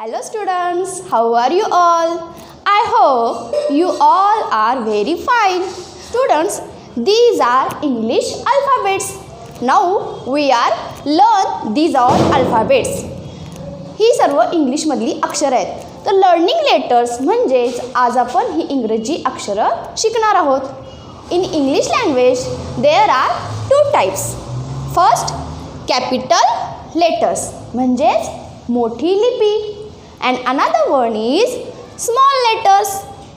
Hello students, how are you all? I hope you all are very fine. Students, these are English alphabets. Now we are learn these all alphabets. ही सर्व इंग्लिशमधली अक्षरं आहेत. तर learning letters म्हणजेच आज आपण ही इंग्रजी अक्षरं शिकणार आहोत. In English language there are two types. First, capital letters म्हणजेच मोठी लिपी. And another one is small letters,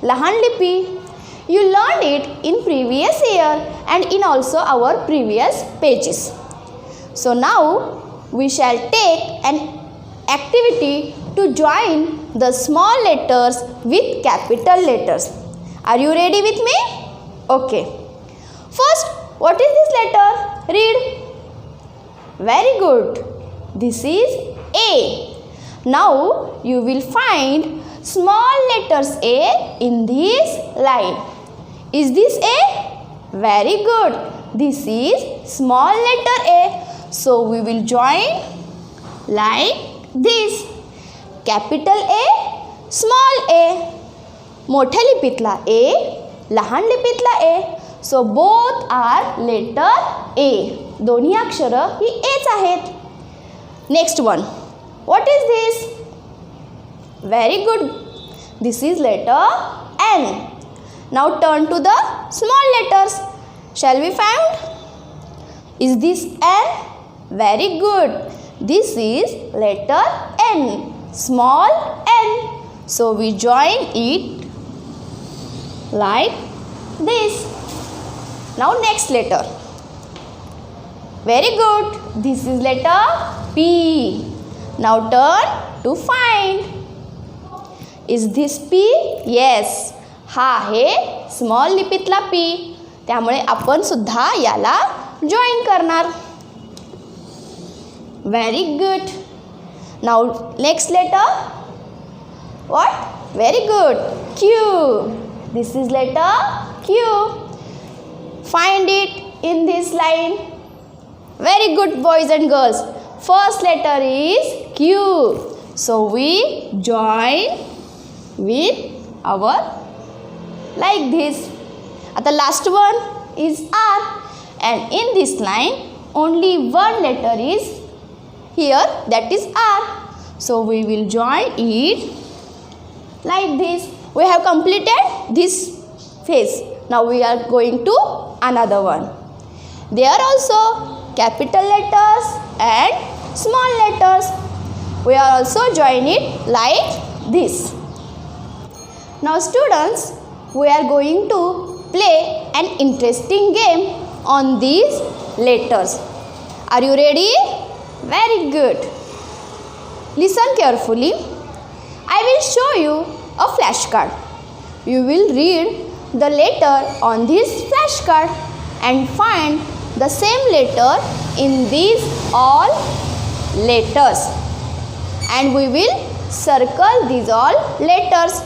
लहान लिपी. You learned it in previous year and in also our previous pages. So now we shall take an activity to join the small letters with capital letters. Are you ready with me? Okay. First, what is this letter? Read. Very good. This is A. Now you will find small letters A in this line. Is this A? Very good. This is small letter A. So we will join like this. Capital A, small a. मोठ्या लिपीतला A, लहान लिपीतला A. So both are letter A. दोन्ही अक्षरं ही Aच आहेत. Next one. What is this? Very good. This is letter N. Now turn to the small letters. Shall we find? Is this N? Very good. This is letter N. Small n. So we join it like this. Now next letter. Very good. This is letter P. Now turn to find. Is this P? Yes. हा आहे small लिपीतला P. त्यामुळे आपण सुद्धा याला join करणार. Very good. Now next letter. What? Very good. Q. This is letter Q. Find it in this line. Very good, boys and girls. First letter is Q. So we join with our like this. The last one is R. And in this line only one letter is here, that is R. So we will join it like this. We have completed this phase. Now we are going to another one. There also capital letters and small letters. We are also join it like this. Now students, we are going to play an interesting game on these letters. Are you ready? Very good. Listen carefully. I will show you a flashcard. You will read the letter on this flashcard and find the same letter in these all letters. And we will circle these all letters.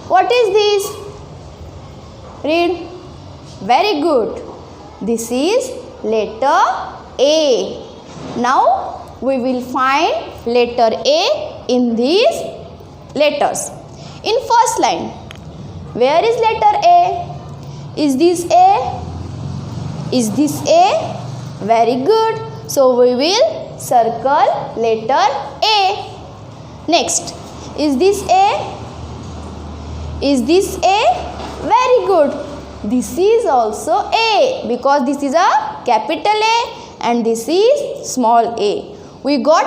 What is this? Read. Very good. This is letter A. Now we will find letter A in these letters. In first line, where is letter A? Is this A? Is this A? Very good. So we will circle letter A. Next, is this A? Is this A? Very good. This is also A because this is a capital A and this is small a. We got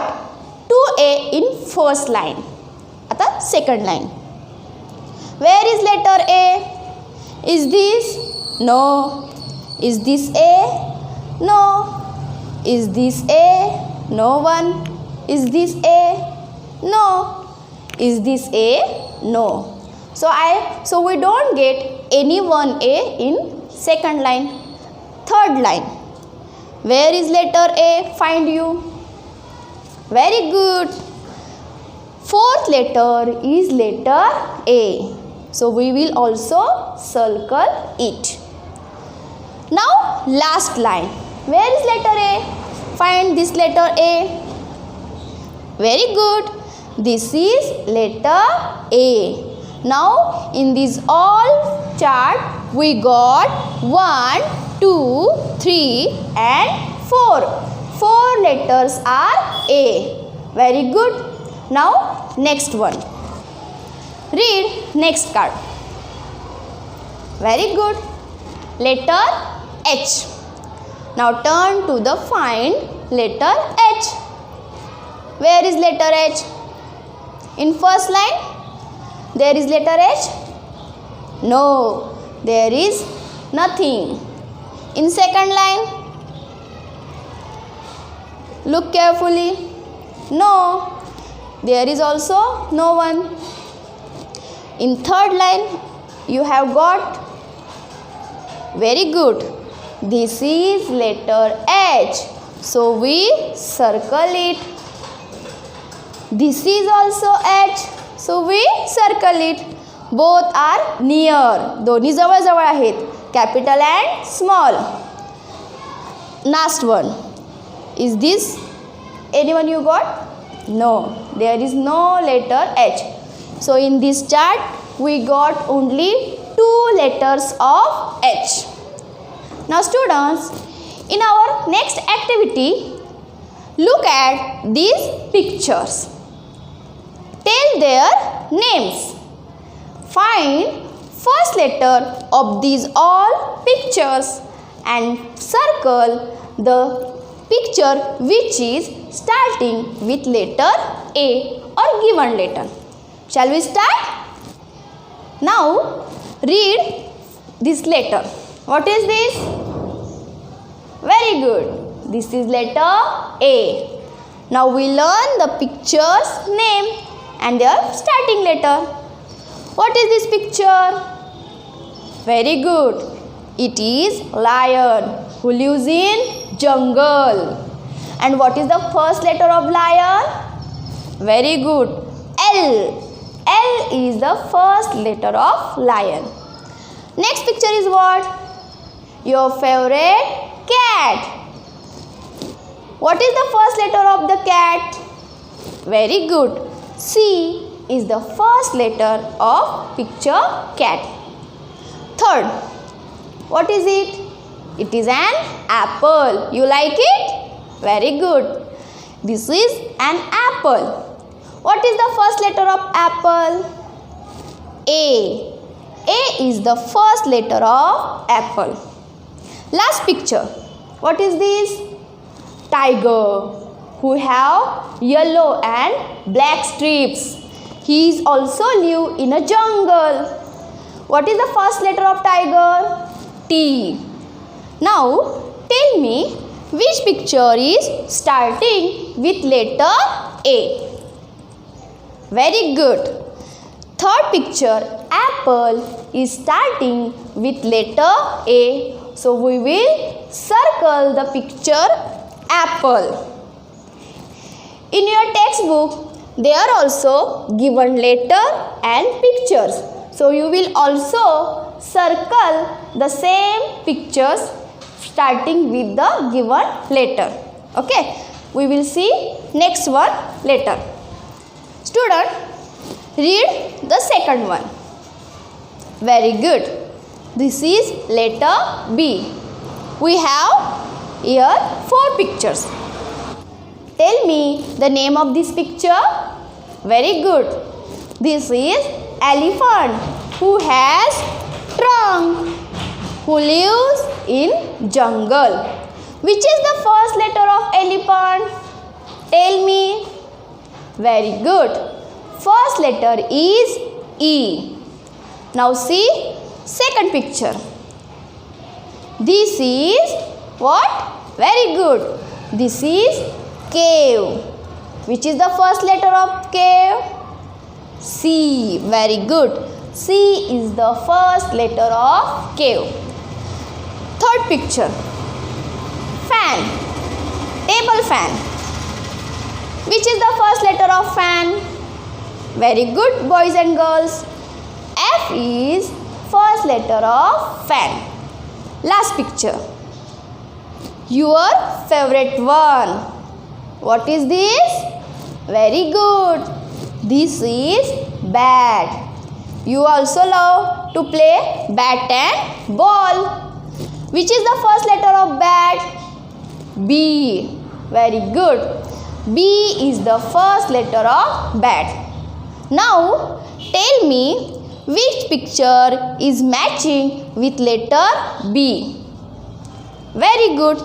2A in first line. At second line. Where is letter A? Is this? No. Is this A? No. Is this A? No one. Is this A? No. Is this A? No. So we don't get any one A in second line. Third line. Where is letter A? Find you. Very good. Fourth letter is letter A. So we will also circle it. Now last line. Where is letter A? Find this letter A. Very good. This is letter A. Now in this all chart we got 1, 2, 3 and 4. 4 letters are A. Very good. Now next one. Read next card. Very good. Letter H. Now turn to the find letter H. Where is letter H? In first line, there is letter H? No, there is nothing. In second line, look carefully. No, there is also no one. In third line, you have got. Very good. This is letter H. So we circle it. This is also H. So we circle it. Both are near. दोन्ही जवळ जवळ आहेत. Capital and small. Last one. Is this anyone you got? No. There is no letter H. So in this chart we got only 2 letters of H. Now students, in our next activity, look at these pictures. Tell their names. Find first letter of these all pictures and circle the picture which is starting with letter A or given letter. Shall we start? Now read this letter. What is this? Very good. This is letter A. Now we learn the picture's name and their starting letter. What is this picture? Very good. It is lion who lives in jungle. And what is the first letter of lion? Very good. L. L is the first letter of lion. Next picture is what? Your favorite cat. What is the first letter of the cat? Very good. C is the first letter of picture cat. Third, what is it? It is an apple. You like it? Very good. This is an apple. What is the first letter of apple? A. A is the first letter of apple. Last picture. What is this? Tiger, who have yellow and black strips. He is also live in a jungle. What is the first letter of tiger? T. Now tell me which picture is starting with letter A. Very good. Third picture, apple, is starting with letter A. So we will circle the picture apple. In your textbook, there are also given letter and pictures. So you will also circle the same pictures starting with the given letter. Okay, we will see next one later. Student, read the second one. Very good. This is letter B. We have here 4 pictures. Tell me the name of this picture. Very good. This is elephant who has trunk, who lives in jungle. Which is the first letter of elephant? Tell me. Very good. First letter is E. Now see second picture. This is what? Very good. This is cave. Which is the first letter of cave? C. Very good. C is the first letter of cave. Third picture. Fan. Table fan. Which is the first letter of fan? Very good, boys and girls. F is first letter of fan. Last picture. Your favorite one. What is this? Very good. This is bat. You also love to play bat and ball. Which is the first letter of bat? B. Very good. B is the first letter of bat. Now tell me which picture is matching with letter B. Very good.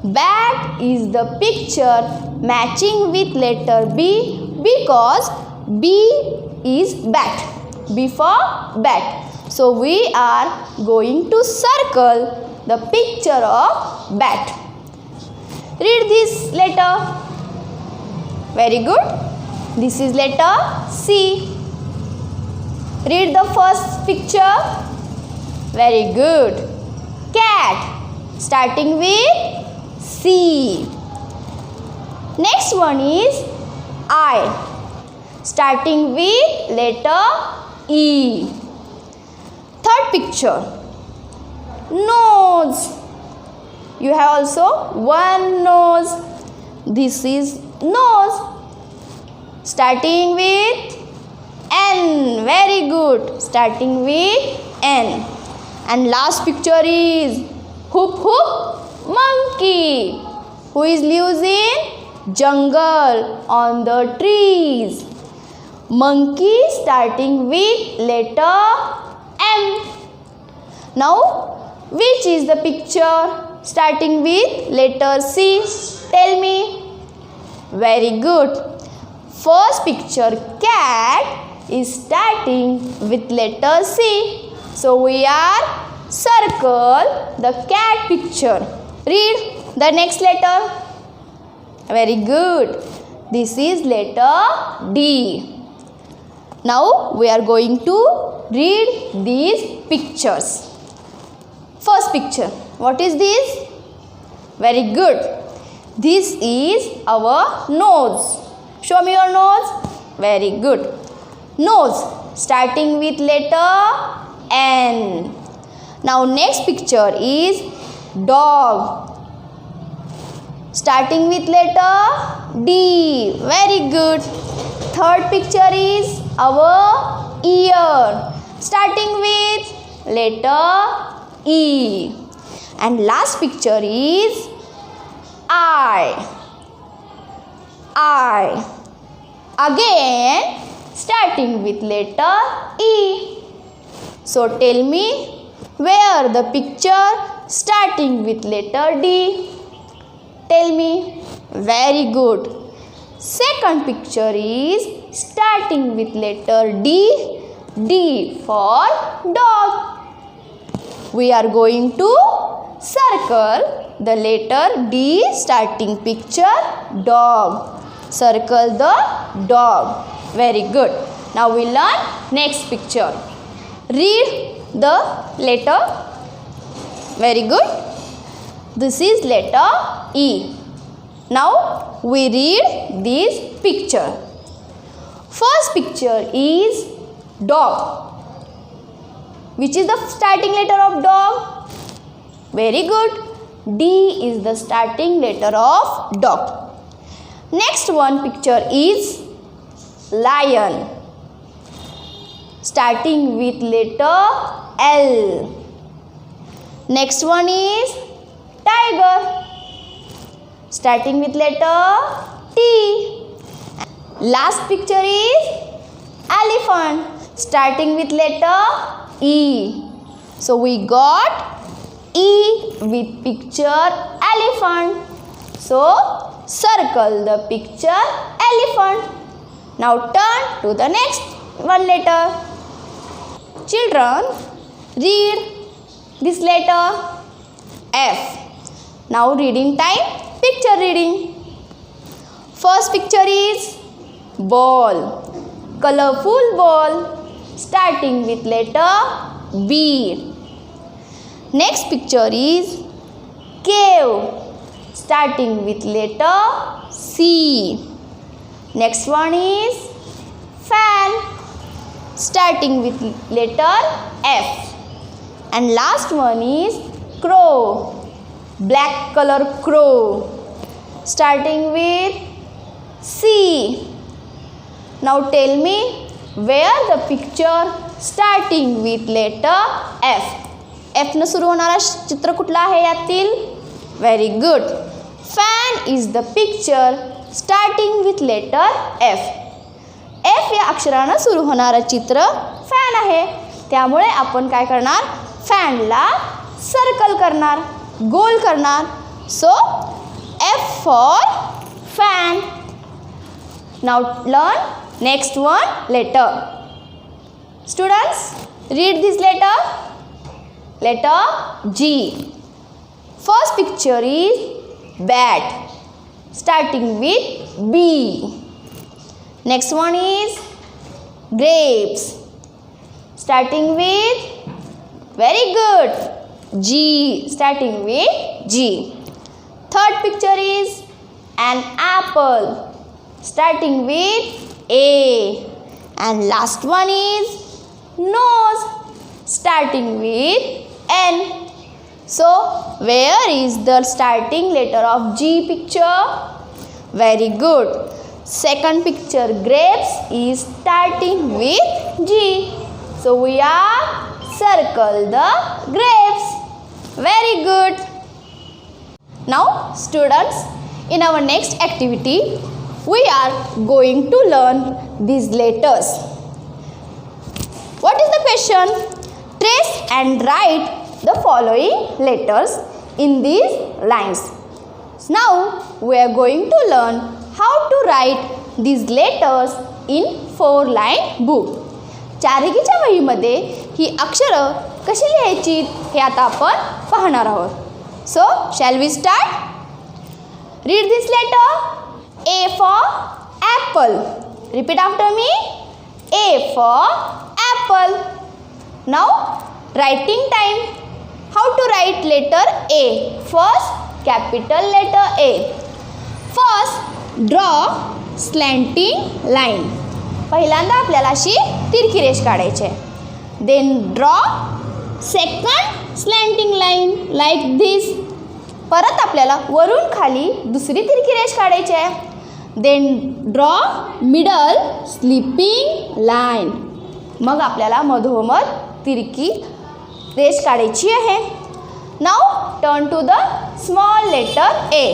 Bat is the picture matching with letter B because B is bat. B for bat. So we are going to circle the picture of bat. Read this letter. Very good. This is letter C. Read the first picture. Very good. Cat. Starting with C. Next one is I. Starting with letter E. Third picture. Nose. You have also one nose. This is nose. Starting with N. Very good. Starting with N. And last picture is Hoop Hoop Monkey, who is lives in jungle on the trees. Monkey starting with letter M. Now, which is the picture starting with letter C? Tell me. Very good. First picture, cat, is starting with letter C. So we are circle the cat picture. Read the next letter. Very good. This is letter D. Now we are going to read these pictures. First picture. What is this? Very good. This is our nose. Show me your nose. Very good. Nose starting with letter N. Now next picture is dog. Starting with letter D. Very good. Third picture is our ear. Starting with letter E. And last picture is eye. Eye. Again starting with letter E. So tell me where the picture starting with letter D. Tell me. Very good. Second picture is starting with letter D. D for dog. We are going to circle the letter D starting picture dog. Circle the dog. Very good. Now we learn next picture. Read the letter. Very good. This is letter E. Now we read this picture. First picture is dog. Which is the starting letter of dog? Very good. D is the starting letter of dog. Next one picture is lion. Starting with letter L. Next one is tiger. Starting with letter T. Last picture is elephant. Starting with letter E. So we got E with picture elephant. So circle the picture elephant. Now turn to the next one letter. Children, read this letter F. Now reading time, picture reading. First picture is ball. Colorful ball. Starting with letter B. Next picture is cave. Starting with letter C. Next one is fan. Starting with letter F. And last one is crow. Black color crow. Starting with C. Now tell me where the picture starting with letter F. F न सुरू होणारा चित्र कुठला आहे यातील? Very good. Fan is the picture starting with letter F. F या अक्षरानं सुरू होणारं चित्र फॅन आहे. त्यामुळे आपण काय करणार? फॅनला सर्कल करणार, गोल करणार. सो F for fan. Now learn next one letter. Students, read this letter. Letter G. First picture is bat starting with B. Next one is grapes starting with, very good, G, starting with G. Third picture is an apple starting with A. And last one is nose starting with N. So where is the starting letter of G picture? Very good. Second picture grapes is starting with G. So we are circle the grapes. Very good. Now students, in our next activity we are going to learn these letters. What is the question? Trace and write the following letters in these lines. Now we are going to learn how to write these letters in 4-line book. चारिकीच्या वहीमध्ये ही अक्षरं कशी लिहायची हे आता आपण पाहणार आहोत. So shall we start? Read this letter. A for apple. Repeat after me. A for apple. Now writing time. How to write letter A? First, capital letter A. First, draw slanting line. पहिल्यांदा आपल्याला अशी तिरकी रेष काढायची आहे. Then draw second slanting line like this. परत आपल्याला वरून खाली दुसरी तिरकी रेष काढायची आहे. Then draw middle sleeping line. मग आपल्याला मधोमध तिरकी रेष काढायची आहे. Now turn to the small letter A.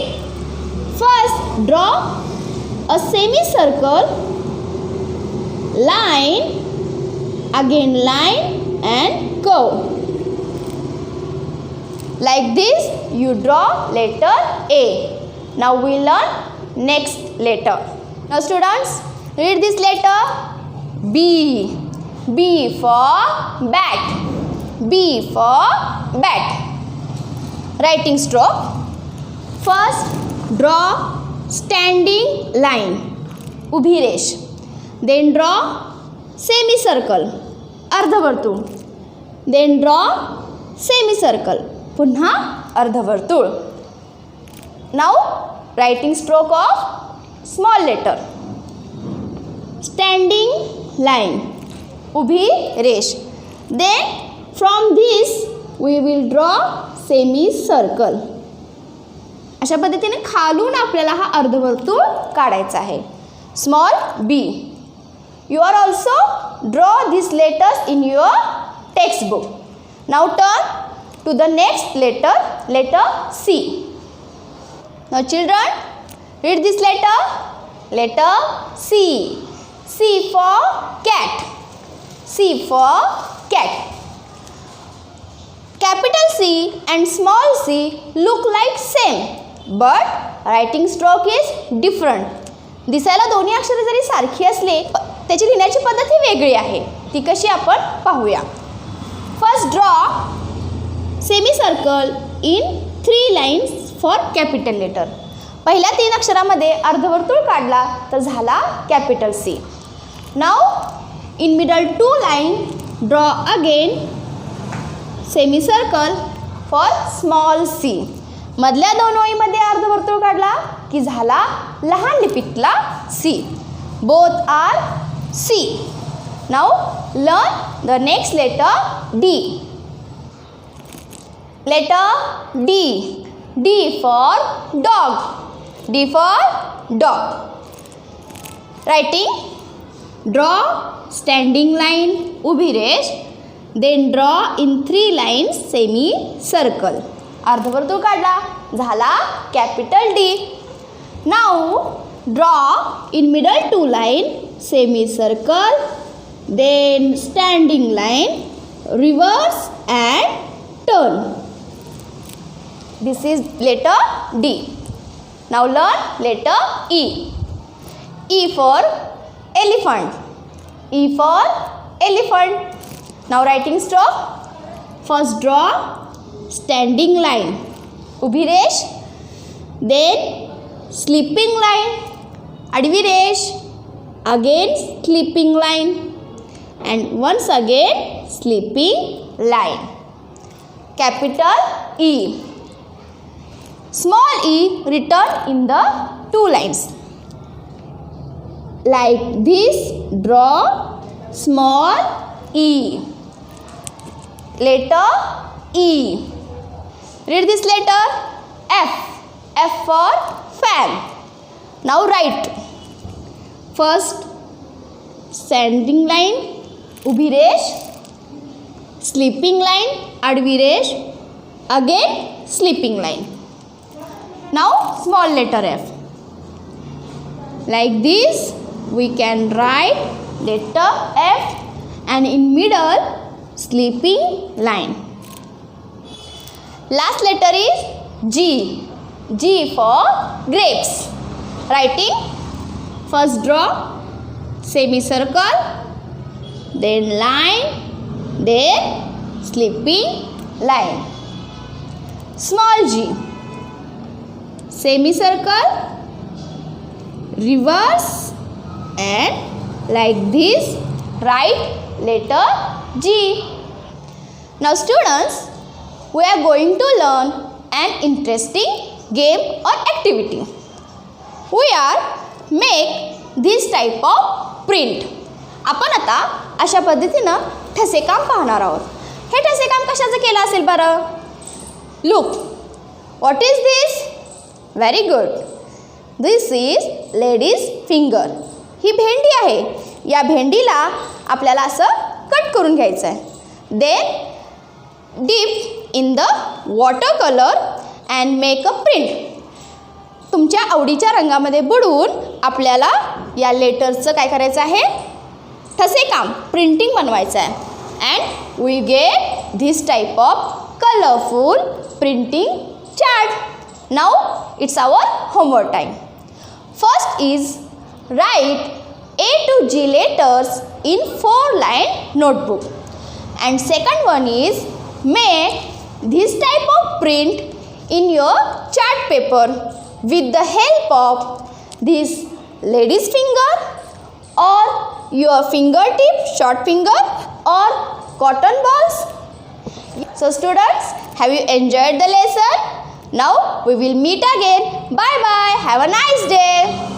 First draw a semicircle, line, again line and curve. Like this you draw letter A. Now we learn next letter. Now students, read this letter. B. B for bat. B for bat. Writing stroke. First draw standing line, उभी रेष. Then draw semicircle, अर्धवर्तुळ. Then draw semicircle, पुन्हा अर्धवर्तुळ. Now writing stroke of small letter. Standing line, उभी रेष. Then from this we will draw semicircle. अशा पद्धतीने खालून आपल्याला हा अर्धवर्तुळ काढायचा आहे. Small b. You are also draw these letters in your textbook. Now turn to the next letter, letter C. Now children, read this letter. Letter C. C for cat. C for cat. Capital C and small c look like same, but writing stroke is different. दिसायला दोन्ही अक्षरे जरी सारखी असली त्याची लिहिण्याची पद्धत ही वेगळी आहे. ती कशी आपण पाहूया. First draw semicircle in 3 lines for capital letter. पहिल्या 3 अक्षरामध्ये अर्धवर्तुळ काढला तर झाला capital C. Now in middle 2 line draw again semicircle for small c. मधल्या 2 ओळीमध्ये अर्धवर्तुळ काढला की झाला लहान लिपीतला C. Both are C. Now learn the next letter D. Letter D. D for dog. D for dog. Writing Draw standing line, उभी रेष. Then draw in 3 lines semicircle. अर्धवर्तुळ काढला. झाला capital D. Now draw in middle 2 line semicircle. Then standing line, reverse and turn. This is letter D. Now learn letter E. E for elephant. E for elephant. Now writing stroke. First draw standing line, उभी रेष. Then sleeping line, आडवी रेष. Again sleeping line. And once again sleeping line. Capital E. Small e written in the 2 lines. Like this, draw small e. Letter E. Read this letter. F. F for fan. Now write. First standing line, उभी रेष. Sleeping line, आडवी रेष. Again sleeping line. Now small letter F. Like this we can write letter F and in middle sleeping line. Last letter is G. G for grapes. Writing. First draw semicircle, then line, then sleeping line. Small g. Semicircle, reverse and like this write letter G. Now students, we are going to learn an interesting game or activity. We are make this type of print. आपण आता अशा पद्धतीनं ठसे काम पाहणार आहोत. हे ठसे काम कशाचं केलं असेल बरं? Look. What is this? Very good. This is lady's finger. ही भेंडी आहे. या भेंडीला आपल्याला असं कट करून घ्यायचं आहे. Then dip in the watercolor and make a print. तुमच्या आवडीच्या रंगामध्ये बुडवून आपल्याला या लेटर्सचं काय करायचं आहे? ठसे काम प्रिंटिंग बनवायचं आहे. And we get this type of colorful printing chart. Now it's our homework time. First is write A to G letters in 4-line notebook. And second one is make this type of print in your chart paper with the help of this lady's finger or your fingertip, short finger or cotton balls. So students, have you enjoyed the lesson? Now we will meet again. Bye bye. Have a nice day.